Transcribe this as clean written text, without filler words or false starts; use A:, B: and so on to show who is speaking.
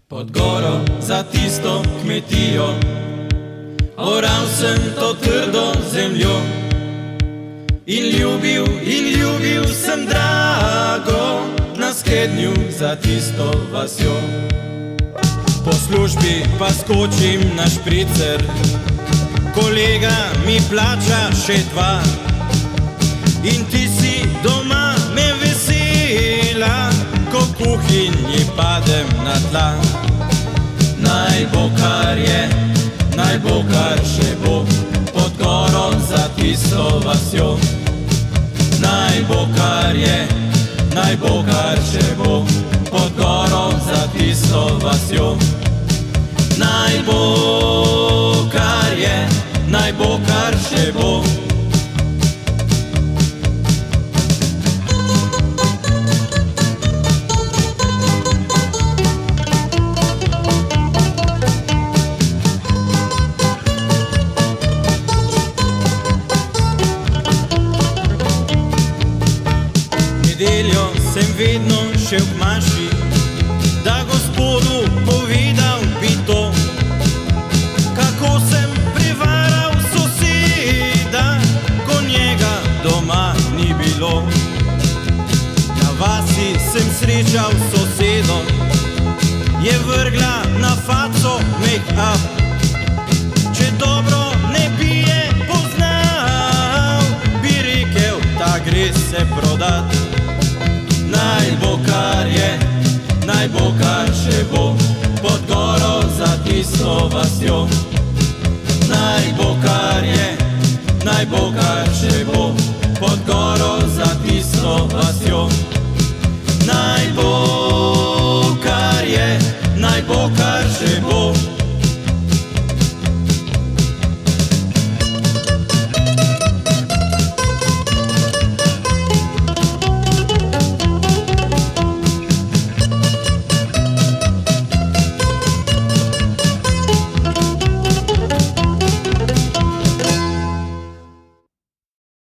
A: Pod goro za tisto kmetijo oral sem to trdo zemljo in ljubil sem drago na skednju za tisto vasjo. Po službi pa skočim na špricer, kolega mi plača še 2 in ti si doma me vesela, ko v kuhinji padem na tla. Naj bo kar je, naj bo kar še bo, pod goro za tisto vasjo. Naj bo kar je, naj bo kar še bo, pod goro za tisto vasjo. Naj bo kar je, naj bo kar še bo. Nedeljo sem vedno šel k maši, da gospodu povedal bi to, kako sem prevaral soseda, ko njega doma ni bilo. Na vasi sem srečal sosedo, je vrgla na faco make-up. Če dobro ne bi je poznal, bi rekel, ta gre se prodat. Naj bo kar je,